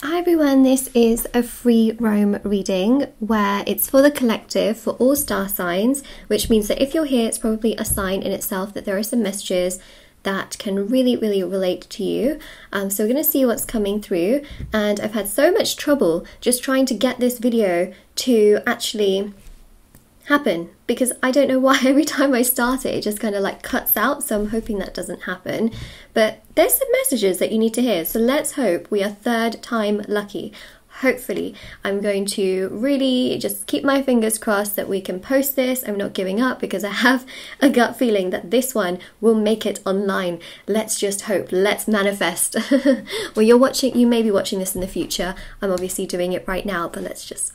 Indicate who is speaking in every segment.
Speaker 1: Hi everyone, this is a free roam reading where it's for the collective, for all star signs, which means that if you're here, it's probably a sign in itself that there are some messages that can really relate to you. So we're going to see what's coming through, and I've had so much trouble just trying to get this video to actually happen because I don't know why every time I start it, it just kind of like cuts out. So I'm hoping that doesn't happen, but there's some messages that you need to hear. So let's hope we are third time lucky. Hopefully I'm going to really just keep my fingers crossed that we can post this. I'm not giving up because I have a gut feeling that this one will make it online. Let's just hope. Let's manifest. Well, you may be watching this in the future. I'm obviously doing it right now, but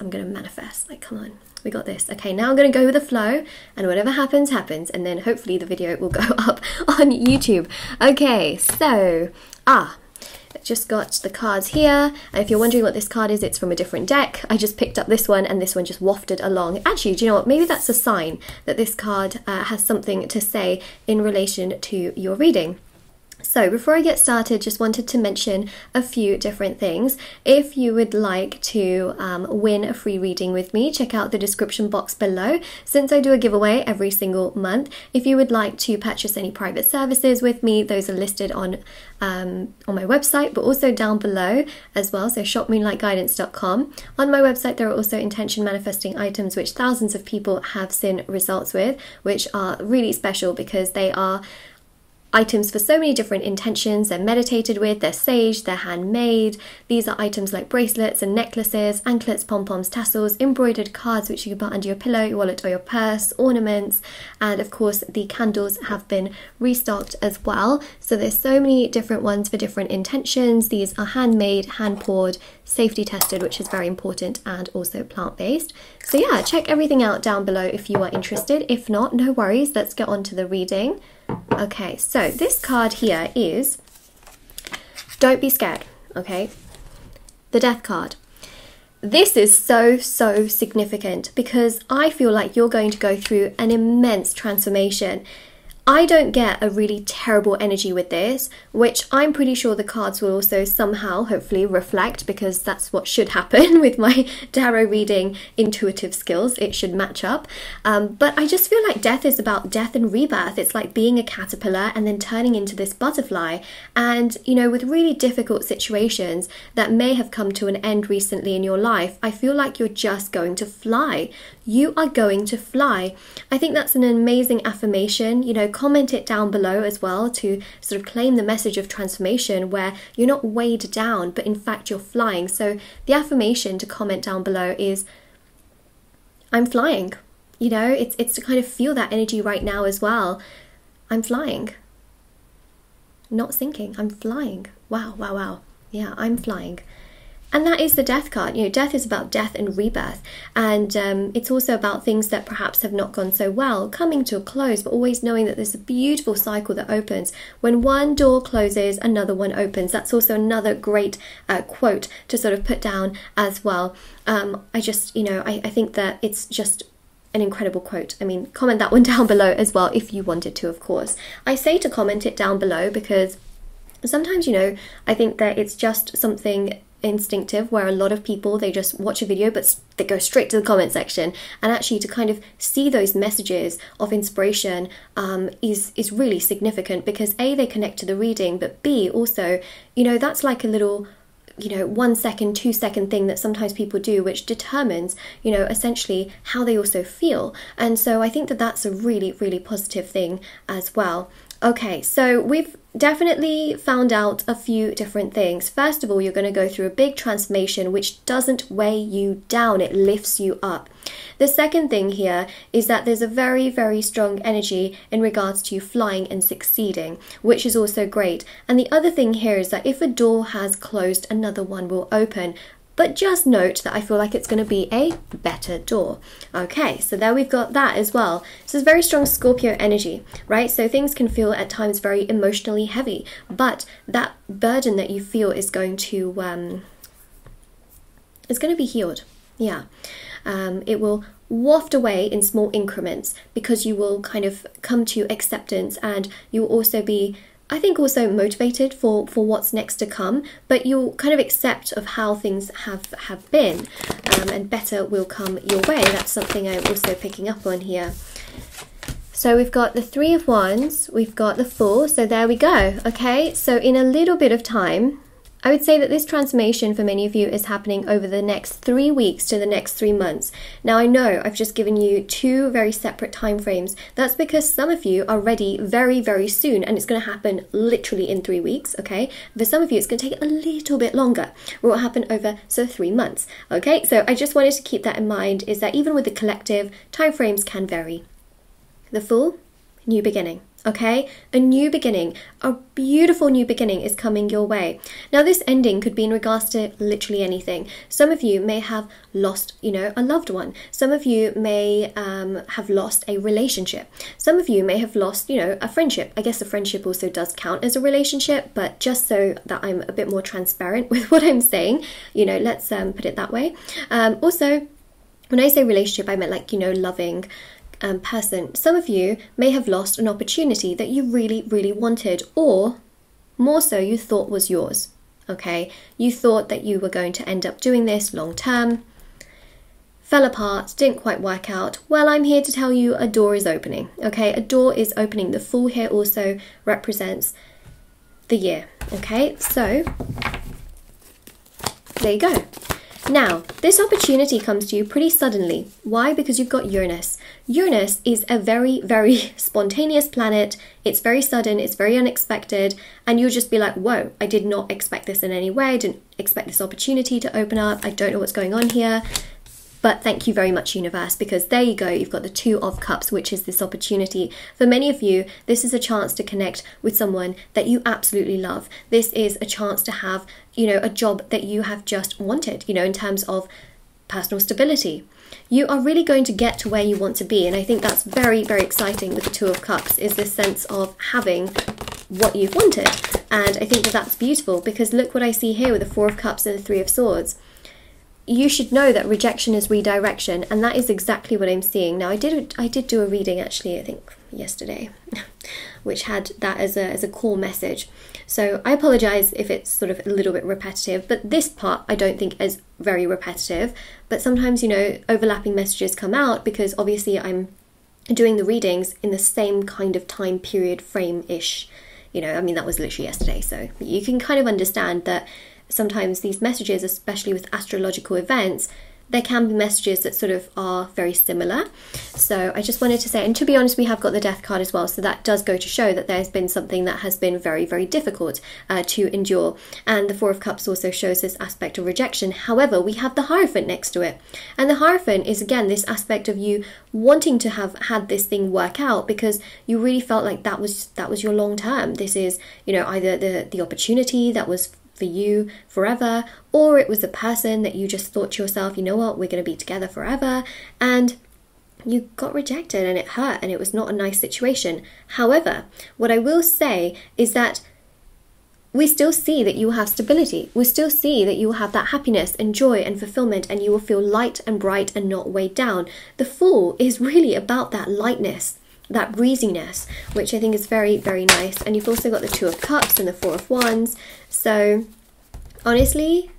Speaker 1: I'm going to manifest. Like, come on. We got this. Okay, now I'm going to go with the flow, and whatever happens, happens, and then hopefully the video will go up on YouTube. Okay, so, just got the cards here, and if you're wondering what this card is, it's from a different deck. I just picked up this one, and this one just wafted along. Actually, do you know what? Maybe that's a sign that this card has something to say in relation to your reading. So before I get started, just wanted to mention a few different things. If you would like to win a free reading with me, check out the description box below, since I do a giveaway every single month. If you would like to purchase any private services with me, those are listed on my website, but also down below as well, so shopmoonlightguidance.com. On my website there are also intention manifesting items which thousands of people have seen results with, which are really special because they are items for so many different intentions. They're meditated with, they're sage, they're handmade. These are items like bracelets and necklaces, anklets, pom-poms, tassels, embroidered cards which you can put under your pillow, your wallet or your purse, ornaments, and of course the candles have been restocked as well. So there's so many different ones for different intentions. These are handmade, hand poured, safety tested, which is very important, and also plant-based. So yeah, check everything out down below if you are interested. If not, no worries, let's get on to the reading. Okay, so this card here is don't be scared, okay? The Death card. This is so significant because I feel like you're going to go through an immense transformation. I don't get a really terrible energy with this, which I'm pretty sure the cards will also somehow hopefully reflect, because that's what should happen with my tarot reading intuitive skills. It should match up. But I just feel like death is about death and rebirth. It's like being a caterpillar and then turning into this butterfly. And, you know, with really difficult situations that may have come to an end recently in your life, I feel like you're just going to fly. You are going to fly. I think that's an amazing affirmation. You know, comment it down below as well to sort of claim the message of transformation where you're not weighed down, but in fact you're flying. So the affirmation to comment down below is, I'm flying. You know, it's to kind of feel that energy right now as well. I'm flying. Not sinking, I'm flying. Wow. Yeah, I'm flying. And that is the Death card. You know, death is about death and rebirth. And it's also about things that perhaps have not gone so well, coming to a close, but always knowing that there's a beautiful cycle that opens. When one door closes, another one opens. That's also another great quote to sort of put down as well. I think that it's just an incredible quote. I mean, comment that one down below as well if you wanted to, of course. I say to comment it down below because sometimes, you know, I think that it's just something instinctive where a lot of people, they just watch a video but they go straight to the comment section, and actually to kind of see those messages of inspiration is really significant because A, they connect to the reading, but B, also, you know, that's like a little, you know, 1 second, 2 second thing that sometimes people do, which determines, you know, essentially how they also feel. And so I think that that's a really positive thing as well. Okay, so we've definitely found out a few different things. First of all, you're going to go through a big transformation which doesn't weigh you down, it lifts you up. The second thing here is that there's a very strong energy in regards to you flying and succeeding, which is also great. And the other thing here is that if a door has closed, another one will open. But just note that I feel like it's going to be a better door. Okay, so there we've got that as well. So it's very strong Scorpio energy, right? So things can feel at times very emotionally heavy, but that burden that you feel is going to be healed. Yeah, it will waft away in small increments because you will kind of come to acceptance, and you will also be I think also motivated for what's next to come, but you'll kind of accept of how things have been, and better will come your way. That's something I'm also picking up on here. So we've got the Three of Wands, we've got the Fool, so there we go, okay? So in a little bit of time, I would say that this transformation for many of you is happening over the next 3 weeks to the next 3 months. Now I know I've just given you 2 very separate time frames. That's because some of you are ready very, very soon, and it's going to happen literally in 3 weeks, okay? For some of you, it's going to take a little bit longer, where it will happen over 3 months, okay? So I just wanted to keep that in mind, is that even with the collective, time frames can vary. The Fool, new beginning. Okay, a new beginning, a beautiful new beginning is coming your way. Now this ending could be in regards to literally anything. Some of you may have lost, you know, a loved one. Some of you may have lost a relationship. Some of you may have lost, you know, a friendship. I guess a friendship also does count as a relationship, but just so that I'm a bit more transparent with what I'm saying, you know, let's put it that way. Also, when I say relationship, I meant like, you know, loving person. Some of you may have lost an opportunity that you really, really wanted, or more so you thought was yours, okay? You thought that you were going to end up doing this long term, fell apart, didn't quite work out. Well, I'm here to tell you a door is opening, okay? A door is opening. The Fool here also represents the year, okay? So there you go. Now, this opportunity comes to you pretty suddenly. Why? Because you've got Uranus. Uranus is a very, very spontaneous planet. It's very sudden, it's very unexpected, and you'll just be like, whoa, I did not expect this in any way. I didn't expect this opportunity to open up. I don't know what's going on here. But thank you very much, universe, because there you go. You've got the Two of Cups, which is this opportunity. For many of you, this is a chance to connect with someone that you absolutely love. This is a chance to have, you know, a job that you have just wanted, you know, in terms of personal stability. You are really going to get to where you want to be. And I think that's very, very exciting with the Two of Cups, is this sense of having what you've wanted. And I think that that's beautiful, because look what I see here with the Four of Cups and the Three of Swords. You should know that rejection is redirection, and that is exactly what I'm seeing. Now, I did do a reading, actually, I think yesterday, which had that as a core message. So I apologize if it's sort of a little bit repetitive, but this part I don't think is very repetitive. But sometimes, you know, overlapping messages come out because obviously I'm doing the readings in the same kind of time period frame-ish. You know, I mean, that was literally yesterday, so you can kind of understand that sometimes these messages, especially with astrological events, there can be messages that sort of are very similar. So I just wanted to say, and to be honest, we have got the Death card as well, so that does go to show that there's been something that has been very, very difficult to endure. And the Four of Cups also shows this aspect of rejection. However, we have the Hierophant next to it, and the Hierophant is again this aspect of you wanting to have had this thing work out because you really felt like that was your long term. This is, you know, either the opportunity that was for you forever, or it was a person that you just thought to yourself, you know what, we're going to be together forever, and you got rejected and it hurt and it was not a nice situation. However, what I will say is that we still see that you will have stability. We still see that you will have that happiness and joy and fulfillment, and you will feel light and bright and not weighed down. The Fool is really about that lightness, that breeziness, which I think is very, very nice. And you've also got the Two of Cups and the Four of Wands. So honestly,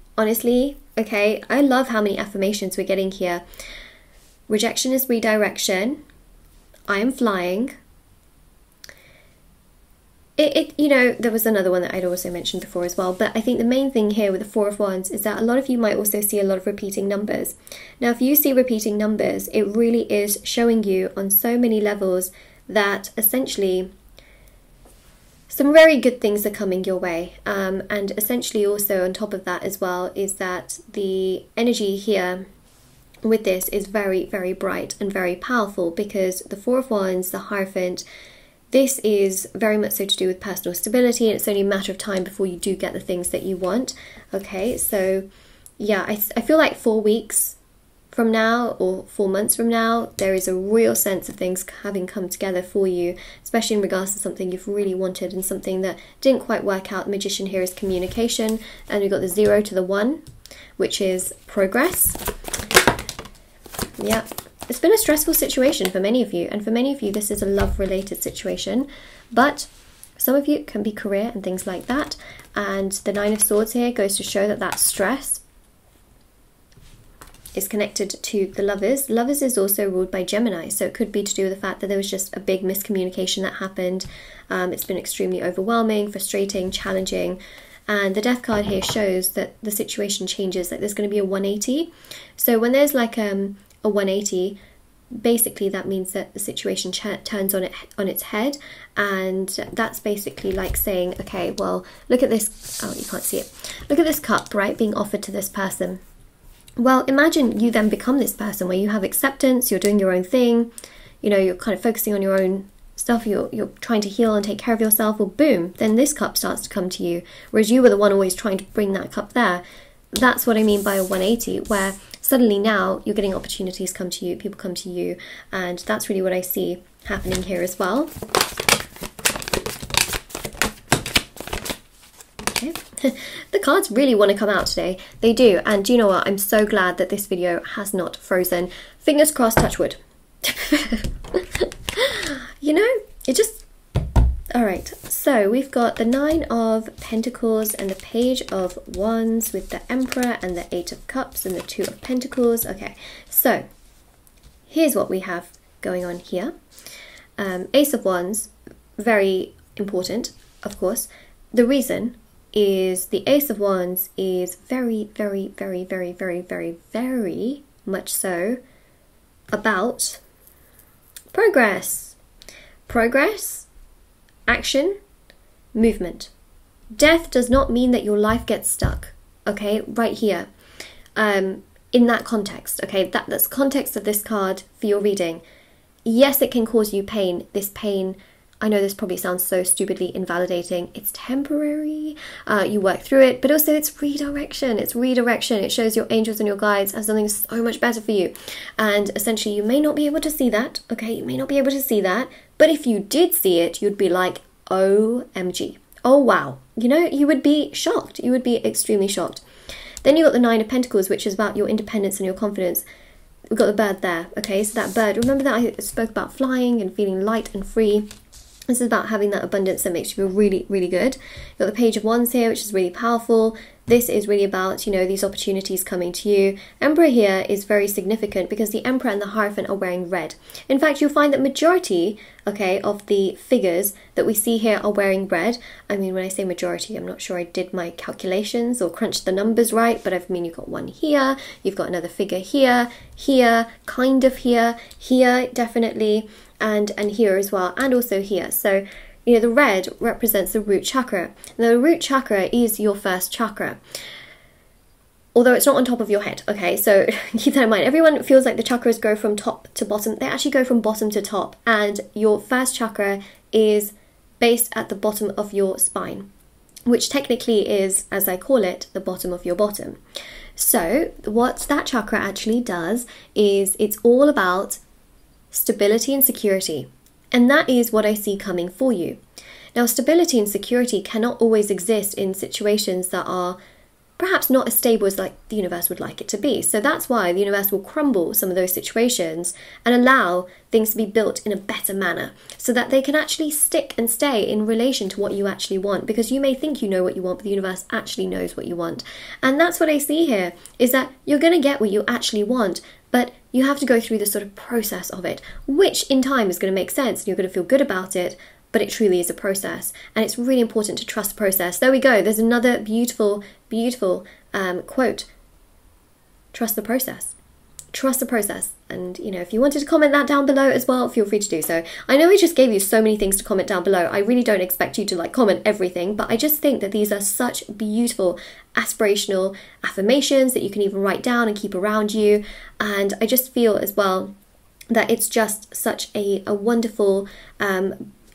Speaker 1: okay, I love how many affirmations we're getting here. Rejection is redirection. I am flying. You know, there was another one that I'd also mentioned before as well, but I think the main thing here with the Four of Wands is that a lot of you might also see a lot of repeating numbers. Now, if you see repeating numbers, it really is showing you on so many levels that essentially some very good things are coming your way. And essentially also on top of that as well is that the energy here with this is very, very bright and very powerful, because the Four of Wands, the Hierophant, this is very much so to do with personal stability, and it's only a matter of time before you do get the things that you want. Okay, so yeah, I feel like 4 weeks from now or 4 months from now, there is a real sense of things having come together for you, especially in regards to something you've really wanted and something that didn't quite work out. The Magician here is communication, and we've got the 0 to the 1, which is progress. Yeah. It's been a stressful situation for many of you, and for many of you this is a love-related situation, but Some of you can be career and things like that. And the Nine of Swords here goes to show that that stress is connected to the Lovers. Lovers is also ruled by Gemini, so it could be to do with the fact that there was just a big miscommunication that happened. It's been extremely overwhelming, frustrating, challenging, and the Death card here shows that the situation changes, like there's going to be a 180. So when there's like a 180, basically that means that the situation turns on its head, and that's basically like saying, okay, well, look at this. Oh, you can't see it. Look at this cup, right, being offered to this person. Well, imagine you then become this person where you have acceptance, you're doing your own thing, you know, you're kind of focusing on your own stuff, you're trying to heal and take care of yourself. Well, boom, then this cup starts to come to you, whereas you were the one always trying to bring that cup there. That's what I mean by a 180, where suddenly now you're getting opportunities come to you, people come to you, and that's really what I see happening here as well. Okay. The cards really want to come out today. They do. And do you know what? I'm so glad that this video has not frozen. Fingers crossed, touch wood. You know, it just... Alright, so we've got the Nine of Pentacles and the Page of Wands with the Emperor and the Eight of Cups and the Two of Pentacles. Okay, so here's what we have going on here. Ace of Wands, very important, of course. The reason is the Ace of Wands is very, very, very, very, very, very, very much so about progress. Progress, action, movement. Death does not mean that your life gets stuck, okay, right here. In that context, okay, that's context of this card for your reading. Yes, it can cause you pain. This pain, I know this probably sounds so stupidly invalidating. It's temporary. You work through it, but also it's redirection. It's redirection. It shows your angels and your guides as something so much better for you. And essentially, you may not be able to see that. Okay, you may not be able to see that. But if you did see it, you'd be like, OMG. Oh, wow. You know, you would be shocked. You would be extremely shocked. Then you got the Nine of Pentacles, which is about your independence and your confidence. We've got the bird there. Okay, so that bird, remember that I spoke about flying and feeling light and free. This is about having that abundance that makes you feel really, really good. You've got the Page of Wands here, which is really powerful. This is really about, you know, these opportunities coming to you. Emperor here is very significant because the Emperor and the Hierophant are wearing red. In fact, you'll find that majority, okay, of the figures that we see here are wearing red. I mean, when I say majority, I'm not sure I did my calculations or crunched the numbers right, but I mean, you've got one here, you've got another figure here, here, kind of here, definitely, and here as well, and also here. So, you know, the red represents the root chakra. Now, the root chakra is your first chakra, although it's not on top of your head, okay? So keep that in mind. Everyone feels like the chakras go from top to bottom. They actually go from bottom to top, and your first chakra is based at the bottom of your spine, which technically is, as I call it, the bottom of your bottom. So what that chakra actually does is it's all about stability and security. And that is what I see coming for you. Now, stability and security cannot always exist in situations that are perhaps not as stable as like the universe would like it to be. So that's why the universe will crumble some of those situations and allow things to be built in a better manner so that they can actually stick and stay in relation to what you actually want, because you may think you know what you want, but the universe actually knows what you want. And that's what I see here, is that you're going to get what you actually want, but you have to go through the sort of process of it, which in time is going to make sense and you're going to feel good about it, but it truly is a process. And it's really important to trust the process. There we go. There's another beautiful, beautiful quote. Trust the process. Trust the process. And, you know, if you wanted to comment that down below as well, feel free to do so. I know I just gave you so many things to comment down below. I really don't expect you to like comment everything, but I just think that these are such beautiful aspirational affirmations that you can even write down and keep around you. And I just feel as well that it's just such a wonderful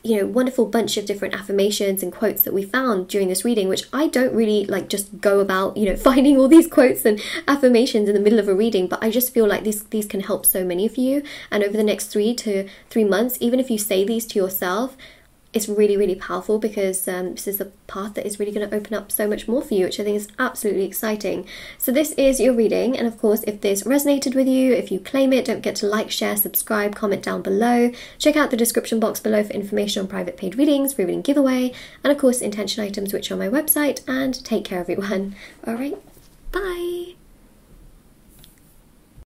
Speaker 1: wonderful bunch of different affirmations and quotes that we found during this reading, which I don't really like just go about, you know, finding all these quotes and affirmations in the middle of a reading, but I just feel like these can help so many of you. And over the next 3 to 3 months, even if you say these to yourself, it's really, really powerful, because this is a path that is really going to open up so much more for you, which I think is absolutely exciting. So this is your reading, and of course, if this resonated with you, if you claim it, don't forget to like, share, subscribe, comment down below. Check out the description box below for information on private paid readings, free reading giveaway, and of course intention items, which are on my website. And take care, everyone. All right, bye.